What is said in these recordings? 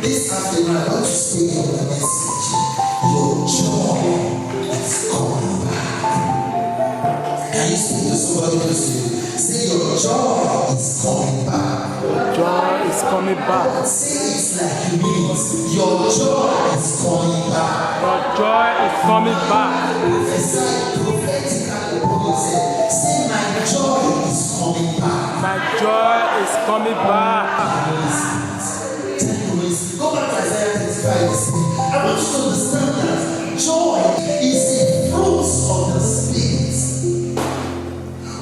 This afternoon, I want to speak on the message. Your joy is coming back. Can you speak to somebody close to you? Say, your joy is coming back. Your joy is coming back. Say it like you mean it. Your joy is coming back. Your joy is coming back. Prophesy prophetically upon yourself. Say, my joy is coming back. My joy is coming back. Go back to Isaiah 35. I want you to understand that joy is a fruit of the Spirit.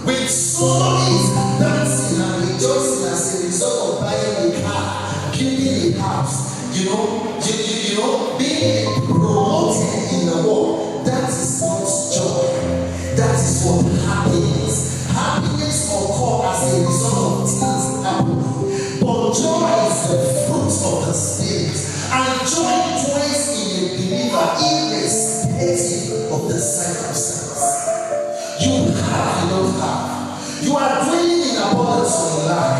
When somebody is dancing and rejoicing as a result of buying a car, building a house, you know, being promoted in the world, that is not joy. That is what happiness. Happiness occurs as a result of things happening. But joy is the fruit of the Spirit. And joy dwells in a believer irrespective of the circumstance. You have, you don't have. You are dwelling in abundance or lack.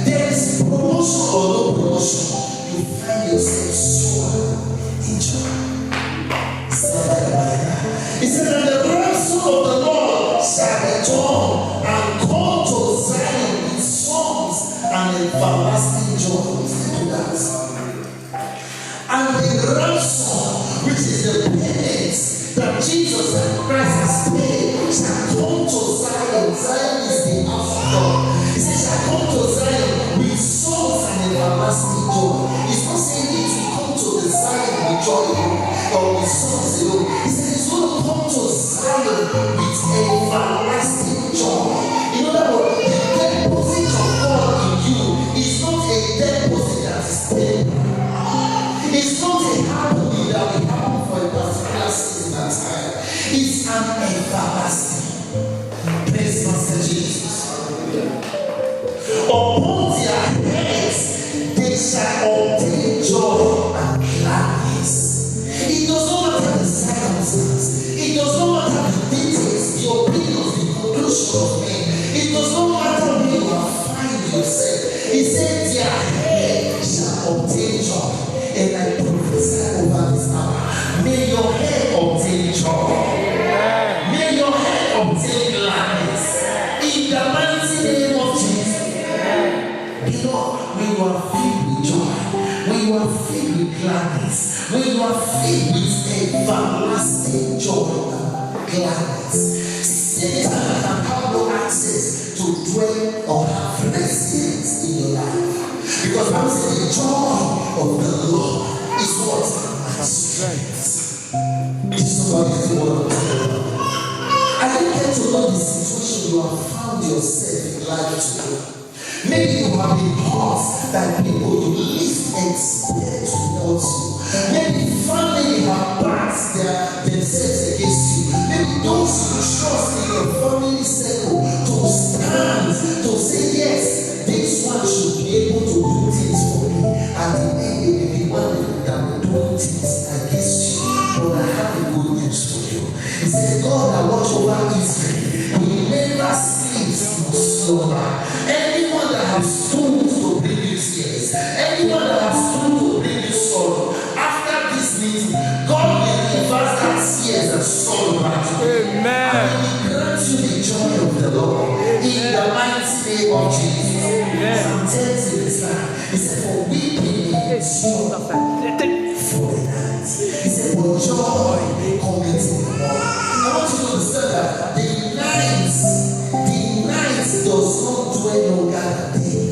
There is promotion or no promotion. You find yourself so in joy. He said that the ransom of the Lord shall return and come to Zion with songs and everlasting joy. Listen to that. And the ransom, which is the payment that Jesus Christ has paid, shall come to Zion. Zion is the house of God. He says, shall come to Zion with songs and everlasting joy. He's not saying it will come to the Zion with joy or with songs alone. He said it's going to come to Zion with everlasting joy. In other words, the deposit of God in you is not a deposit that is temporary. It's not a happening that will happen for a particular season and time. It's an everlasting. Praise Master Jesus. Upon their heads they shall obtain joy and gladness. It does not matter the circumstance. It does not matter the details, the opinions, the conclusion of men. It does not matter where you are finding yourself. He said their head shall obtain joy. And I prophesy over this hour. May your head obtain joy. May your head obtain gladness. In the mighty name of Jesus. You know, when you are filled with joy, when you are filled with gladness, when you are filled with everlasting joy and gladness, Satan can have no access to dwell or have residence in your life. Because I'm saying the joy of the Lord is what? My strength. Is somebody the word of God. I don't get to know the situation you have found yourself in life today. Maybe you have been hurt by people you least expect to hurt you. Maybe family have backed themselves against you. Maybe those you trust in your family circle to stand, to say yes, this one should be able to do things for me. At the end, they may be one that will do things against you. But I have a good news for you. He said, God that watch over Israel, He never sleeps nor slumber. Anyone that has stood to bring you tears, anyone that has stood to bring you sorrow, after this meeting, God will reverse that tears and sorrow back to you. Amen. And He will grant you the joy of the Lord. In the mighty name of Jesus. Psalm 30 is that. He said, for weeping may endure for the night. He said, for joy cometh in the morning. I want you to understand that the night does not dwell longer than day.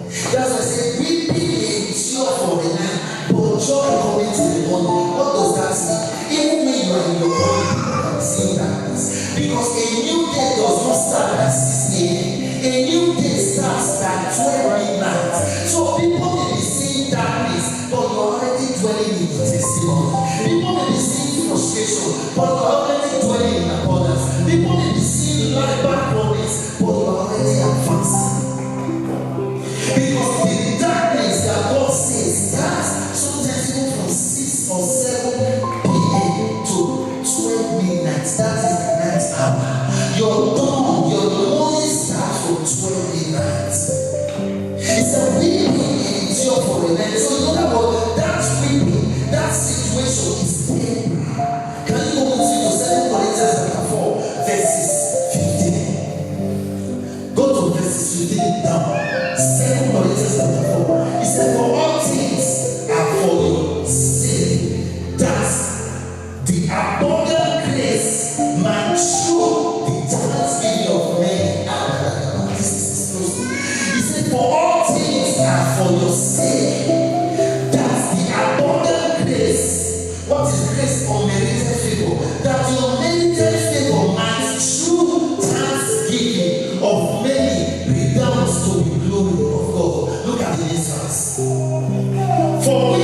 That's why I say, weeping may endure for the night, but joy cometh in the morning. What does that mean? Even when you are in your body, you can see darkness. Because a new day does not start at 6 a.m. A new day starts at 12 midnight. So people may be seeing darkness, but you're already dwelling in your testimony. People may be seeing frustration, but you're already dwelling in abundance. People may be seeing life backwardness, but you're already advancing. Because the darkness that God says starts sometimes even from 6 or 7 p.m. to 12 midnight. That is the night hour. Your dawn, your morning starts from 12 midnight. It's a weeping endure for a night. So in other words, that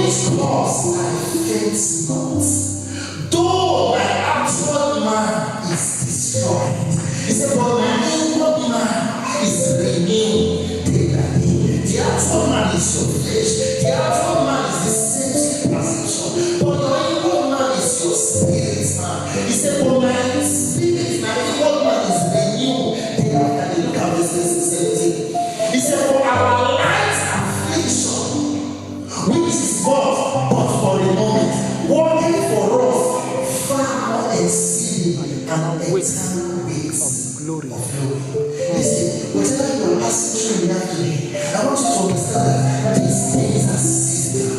which cause I faint not. Though my outward man is destroyed. He said, but my inward man is renewed day by day. The outward man is your flesh. The outward man is the same perception. But your inward man is your spirit man. He said, but my spirit, my inward man is renewed day after day. Look at this 17. He said, for our light affliction, which is but for a moment, working for us far more exceeding and eternal weight Glory. of glory. Listen, whatever you are passing through in life today, I want you to understand that these things are seasonal.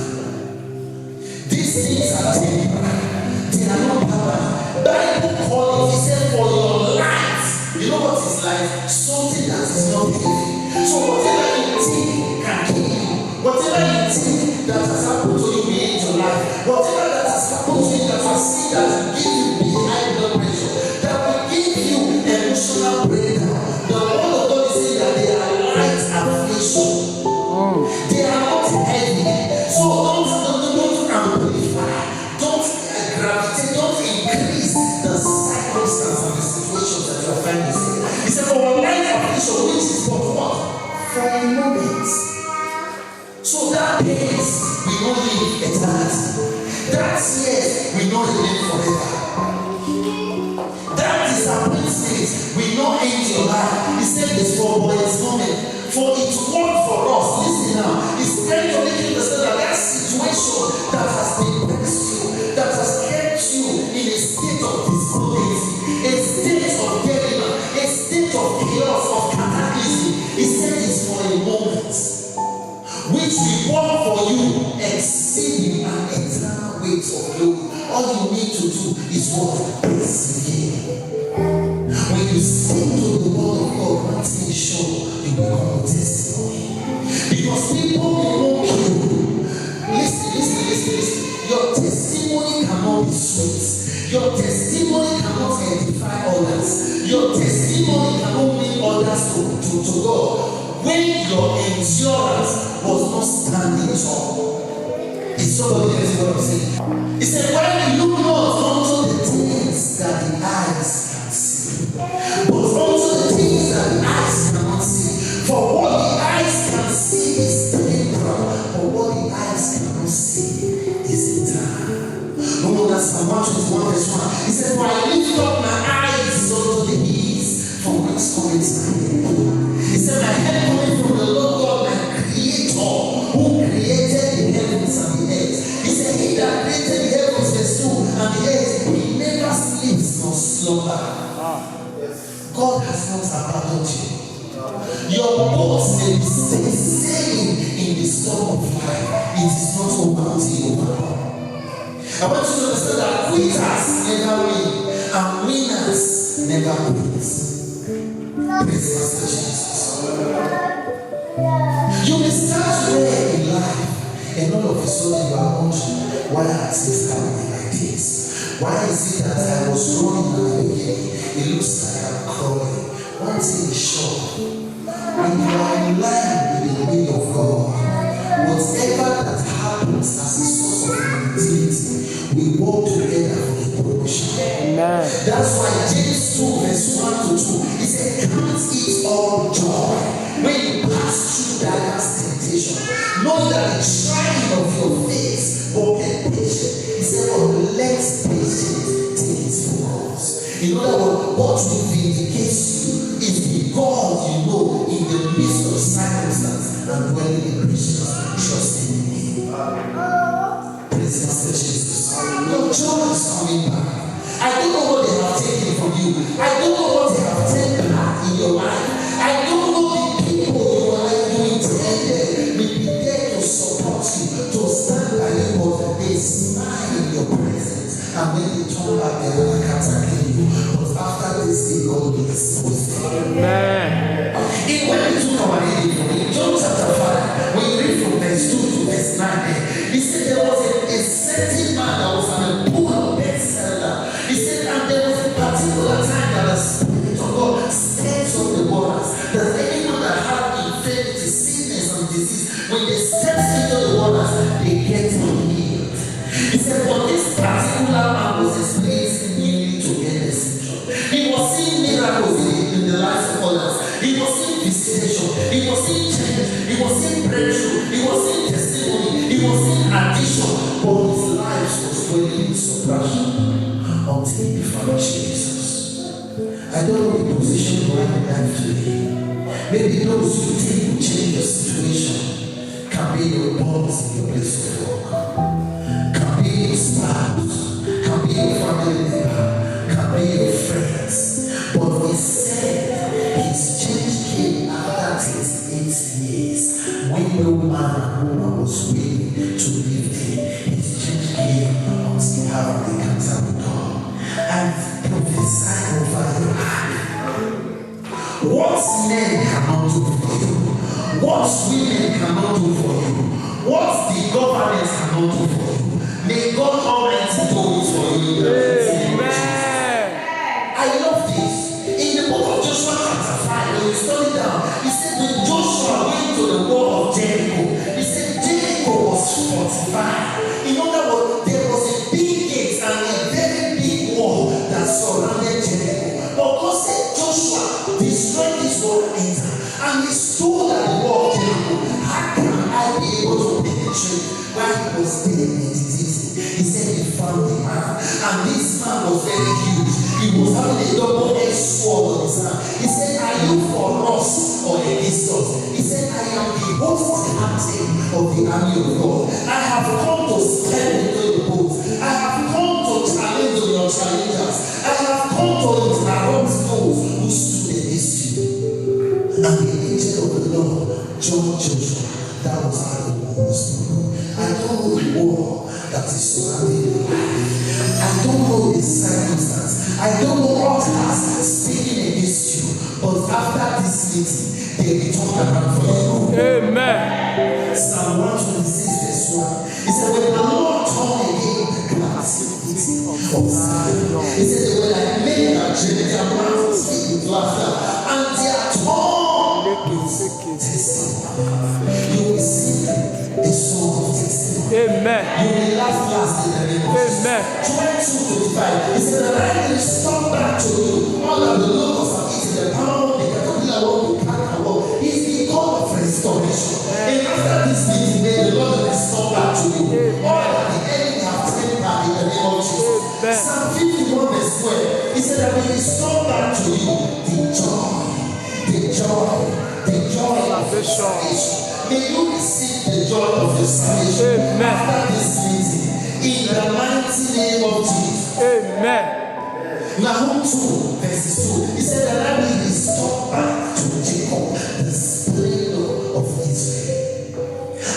These things are temporary. They are not permanent. Bible calling, he said, for your life. You know what is life? Something that is not heavy. So whatever you think can kill you. Whatever you think that has happened to you in your life, whatever that has happened to you that has seen that will give you high blood pressure, that will give you emotional breakdown. The word of God is saying that they are light affliction. They are not heavy. So don't amplify, don't gravitate, don't increase the circumstance and the situations that you are finding yourself. He said, for a light affliction, which is for what? For a moment. So that pains will not live eternity. That tears will not remain forever. That disappointment will not end your life. He said this for a moment. For it worked for us. Listen now. It's trying to make you understand that that situation that has depressed you, that has kept you in a state of despondency, a state of dilemma, a state of chaos, of cataclysm. He said it's for a moment, which will work for you exceeding an eternal weight of glory. All you need to do is what? Persevere. When you stick to the word of God, one thing is sure, you become a testimony. Because people will mock you. Listen. Your testimony cannot be sweet. Your testimony cannot edify others. Your testimony cannot bring others to God. When your endurance was not standing tall. Is somebody else what I'm saying? He said, when you look not unto the things that the eyes can see, but unto the things that the eyes cannot see. For what the eyes can see is temporal, but what the eyes cannot see is eternal. No, that's Psalm 121 verse 1. He said, for I lift up my eyes unto the hills, from which cometh my help. He said, my help coming from the Lord God, my Creator, who created the heavens and the earth. He said, he that created the heavens, verse 2, and the earth, he never sleeps nor slumber. God has not abandoned you. Your boat may be sailing in the storm of life. It is not over until you overcome. I want you to understand that quitters never win, and winners never quit. Praise Master Jesus. You may start today in life, and all of a sudden you are wondering, why are things happening like this? Why is it that I was growing at the beginning? It looks like I'm crawling. One thing is sure, when you are in line with the will of God, whatever that happens as a source of negativity, we work together for the promotion. Amen. That's why James 2 verse 1 to 2, he said, count it all joy when you pass through diverse temptation, knowing that the trying of your faith will get patient. He said, well, let patience take its course. In other words, what will vindicate you is the God you know in the midst of circumstance and dwelling in Christians trusting in Him. Praise Master Jesus. Your joy is coming back. I don't know what they have taken from you. I don't know what they have taken in your life. I don't know the people you intended will be there to support you, to stand by you, but they smile in your presence. And when they turn back, they are like attacking you. But after this, they God will expose them. Amen. When we took our reading in John chapter 5, when you read from verse 2 to verse 9, he said there was a certain man that was an pool of Bethesda. He said, and there was a particular time that the Spirit of God addition, but his life was dwelling in suppression until he found Jesus. I don't know the position you are in life today. Maybe those you think will change your situation can be your boss in your place of work, can be your spouse, can be your family member, can be your friends. But he said his change came after 38 years when no man and woman was willing to live there. His change came until how they encounter with God. And prophesy over your life. What men cannot do for you, what women cannot do for you, what the government cannot do for you, may God Almighty do it for you. Amen. I love this. In the book of Joshua chapter 5, when you study down, he said when Joshua went to the wall of Jericho, he said Jericho was fortified. In other words, there was a big gate and a very big wall that surrounded Jericho. But God said, Joshua, destroy this wall and enter. And he stood at the wall of Jericho. How can I be able to penetrate? While he was there meditating, he said he found a man. And this man was very huge. He was having a double-edged sword on his hand. He said, are you for us or against us? He said, I am the host captain of the army of God. I have come to stand into the boat. I have come to challenge your challengers. I have come to interrupt those who stood against you. And the angel of the Lord, John Joshua, that was how the war was done. I don't know the war that is surrounding your life. I don't know the circumstance. I don't know what has speaking against you. But after this meeting, they will turn around for you. Amen. Psalm 126 verse 1. He said, when the Lord turned again the captivity of Zion, he said, when I made that journey, their mouths filled with laughter, and their tongue with testimony. You will sing a song of testimony. Amen. You will laugh last in the name of Jesus. Amen. Joel 2:25. He said, that I will restore back to you all that the locusts have eaten, the pound, the caterpillar, the cankerworm. He's the God of restoration. And after this meeting, may the Lord restore back to you all that the enemy have taken back in the name of Jesus. Psalm 51 verse 12. He said, I will restore back to you the joy of your salvation. May you receive the joy of your salvation after this meeting in the mighty name of Jesus. Amen. Nahum 2 verses 2. He said that I will restore back to Jacob the splendor of Israel,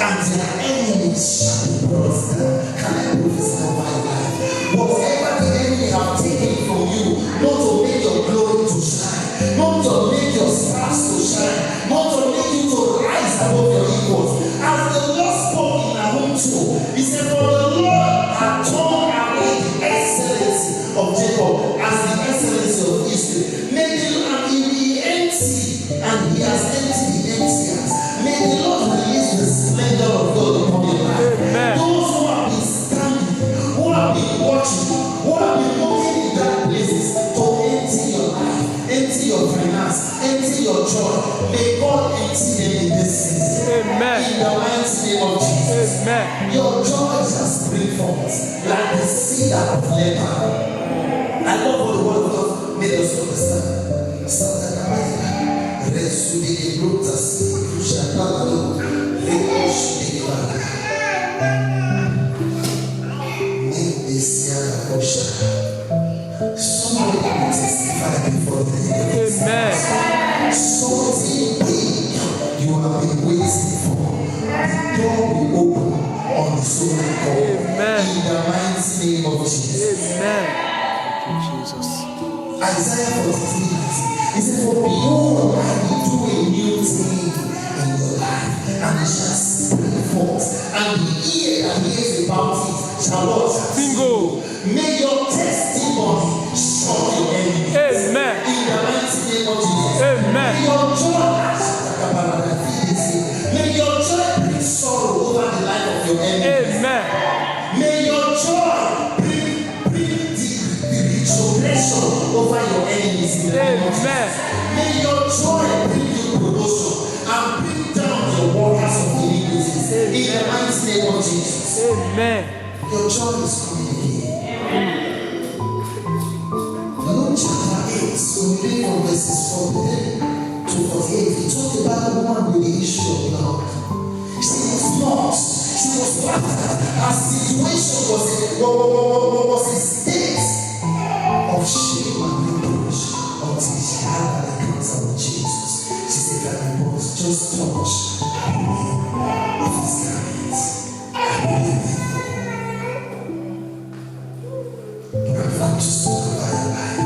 and their enemies shall be brought down. Can I prophesy over your life? Whatever the enemy have taken from you, not to make your glory to shine, not to make your stars to shine, not to make you to rise above your equals. As the Lord spoke in Nahum 2, he said, for the Lord had torn away the excellency of Jacob as the excellency of Israel. May the Lord be empty, and he has emptied the emptiers. May the Lord release the splendor of God upon your life. Amen. Those who have been standing, who have been watching, who have been looking in dark places to empty your life, empty your finance, empty your joy. May God empty them in this season. Amen. In the mighty name of Jesus. Amen. Your joy shall spring forth like the cedar of Lebanon. I love what the word of God made us understand. Somebody can testify before the end. Amen. Something big you have been waiting for. The door will open on the soul of God. Amen. In the mighty name of Jesus. Amen. Thank you, Jesus. Isaiah 43. He said, for behold, I will do a new thing in your life, and it shall spring forth, and the ear that hears about it shall what? Bingo. May your testimony shock your enemies. Amen. In the mighty name of Jesus. Amen. May your joy, may your joy bring sorrow over the life of your enemies. Amen. May your joy bring the restoration over your enemies in the name of Jesus. Amen. May your joy bring you promotion and bring down your workers of iniquity in the mighty name of Jesus. Jesus. Amen. Your joy is coming again. Luke chapter 8, when we read from verses 48 to 48, he talked about the woman with the issue of blood. She was lost. She was battered. Her situation was a state of shame and reproach until she had an encounter with Jesus. She said that he was just touched of his garments. I'm just talking about your life.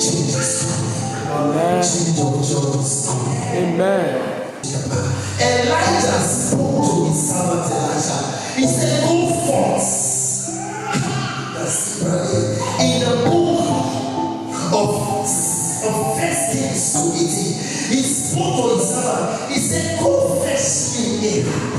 Change is coming. Change of joy is coming. Amen. Elijah spoke to his servant Elisha. He said, go forth. That's right. In the book of 1 Kings 2:18, he spoke to his servant. He said, go fetch me Ahab.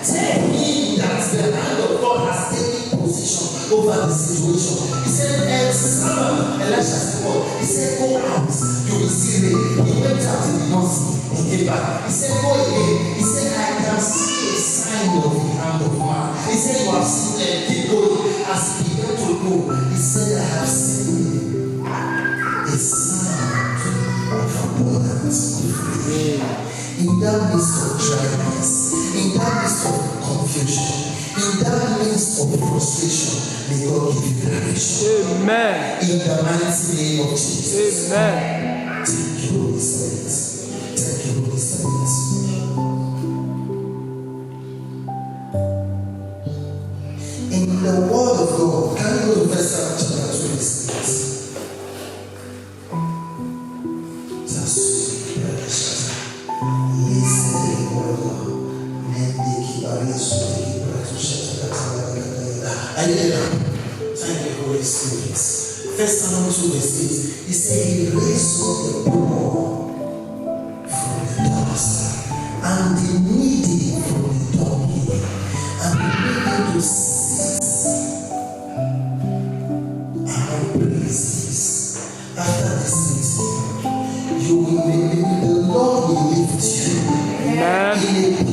Tell him that the hand of God has taken position over the situation. He said, servant Elisha spoke. He said, go out. You will see rain. He went out and did not see. He came back. He said, go again. He said, I can see a sign of the hand of man. He said, you have seen them. Keep going. As he began to go, he said, I have seen a sound of abundance of rain. In that midst of dryness, in that midst of confusion, in that midst of frustration, may God give you direction. Amen. In the mighty name of Jesus. Amen. Thank you, Holy Spirit. Thank you, Holy Spirit. In the word of God, can you go to verse 7 chapter 26? That's listen to the word of God. Are you there? Thank you, Holy Spirit. First Samuel 2 verse 8. He said, he raised up the poor from the dust, and the needy from the dunghill, and he made them to sit among praises. After this meeting, the Lord will lift you in a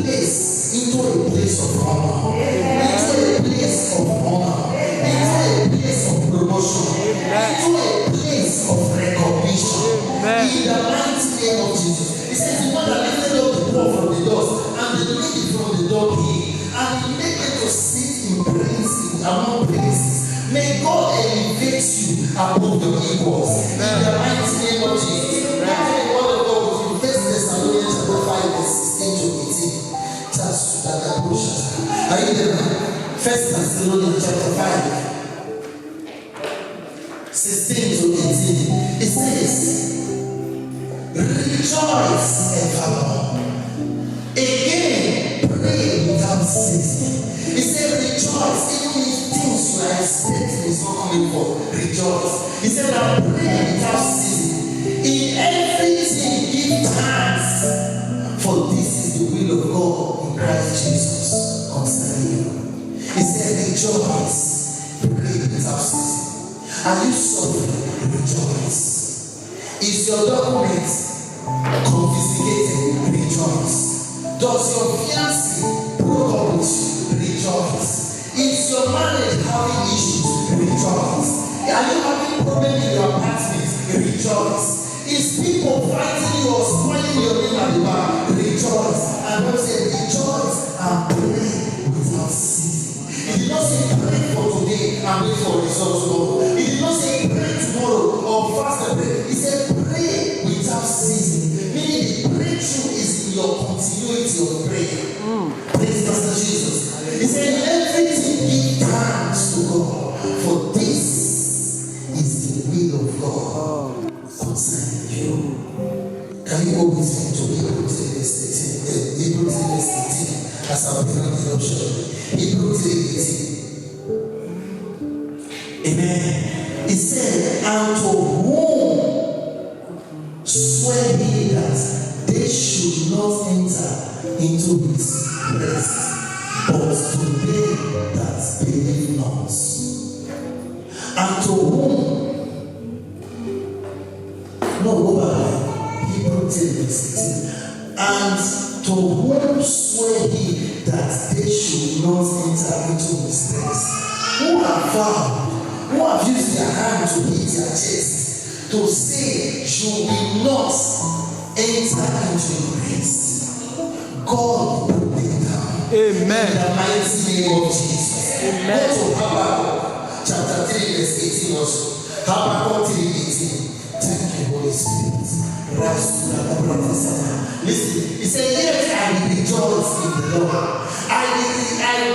place, into a place of honor, into a place of honor, into a place of promotion, into a place of recognition. In the mighty name of Jesus. He says, the one that lifted up the poor from the dust and the needy from the dunghill, and he made them to sit in praises among praises. May God elevate you above your equals. In the mighty name of Jesus. That's the word of God with you. 1 Thessalonians chapter 5 verse 16 to 18. Are you there? 1 Thessalonians chapter 5 16 to 18. It says, rejoice evermore. Again, pray without ceasing. He said, rejoice even if things you are expecting is not coming forth. Rejoice. He said, now pray without ceasing. In everything, give thanks, for this is the will of God in Christ Jesus concerning you. He said, rejoice, pray without ceasing. Are you suffering? Rejoice. Is your document confiscated? Rejoice. Does your fiancé broke up with you? Rejoice. Is your marriage having issues? Rejoice. Are you having problems in your apartment? Rejoice. Is people fighting you or spoiling your name at the bar? Rejoice. And God said, rejoice and pray without ceasing. He did not say pray for today and wait for results tomorrow. He did not say pray tomorrow or fast and pray. He said pray without ceasing. Meaning the breakthrough is in your continuity of prayer. Praise Master Jesus. He said everything give thanks to God, for this is the will of God concerning you. Can you go with me to Hebrews 3 verse 18? Hebrews 3 verse 18. As our beginning introduction. Hebrews 3 18. Amen. He said, and to whom swear he that they should not enter into his rest, but to them that believe not. And to whom, no, go back. Hebrews 10 verse 18. And to whom swear he that they should not enter into into mistakes, who have vowed, who have used their hand to hit their chest, to say you will not enter into rest. God will put them down. Amen. In the mighty name of Jesus. Amen. Go to Habakkuk chapter 3 verse 18 also. Habakkuk 3:18. Thank you, Holy Spirit. Listen, he said, yes, I will rejoice in the Lord. I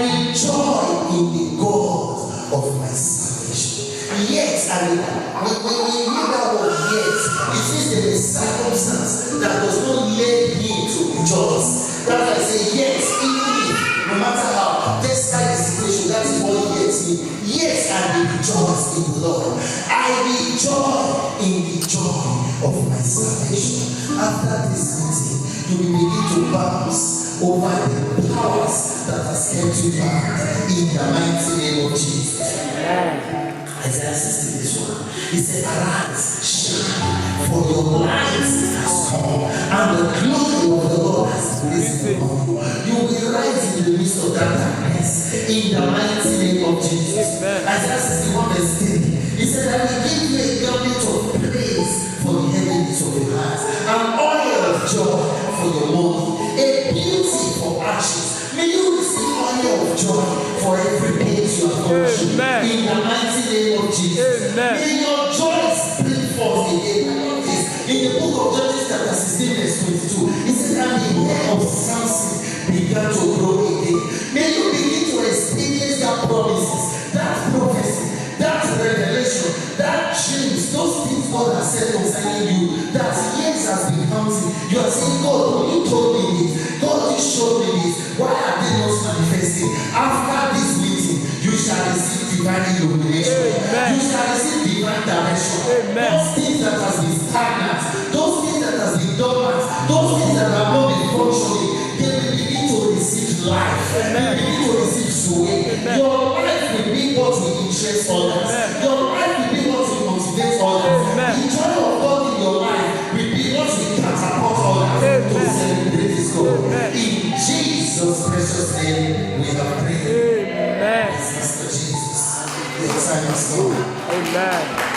will joy in the God of my salvation. Yes, I will. When we hear that word yes, it means there is circumstance that does not lead me to rejoice. That's why I say yes, even if, no matter how, despite the situation, that is what yes means. Yes, I will rejoice in the Lord. I will joy in the joy of my salvation. After this meeting, you will begin to bounce over the powers that has kept you bound in the mighty name of Jesus. Isaiah 60 this one. He said, arise, shine, for your light has come, and the glory of the Lord has risen upon you. You will rise in the midst of that darkness in the mighty name of Jesus. Isaiah 61 verse 3. He said, I will give you a garment of praise for the heaviness of your heart, an oil of joy for your mourning, a beauty for ashes. May you receive oil of joy for every pain you have gone through. In the mighty name of Jesus. May your joy spring forth again. In the book of Judges chapter 16 verse 22, it says, and the hair of Samson began to grow again. May you begin to experience that promises, that prophecy, that revelation, that dreams, those things God has said concerning you, that years has been counting. You are saying, God, when you told me this, God, you showed me this, why are they not manifesting? After this meeting, you shall receive divine illumination. You shall receive divine direction. Those things that has been stagnant, those things that has been dormant, those things that have not been functioning, they will begin to receive life. They will begin to receive sway. Your life will be what will interest others. Your life will be what will motivate others. The joy of God in your life will be what will catapult others to celebrate His God. In Jesus' precious name, we have prayed. Amen. Master Jesus, your time has come. Amen.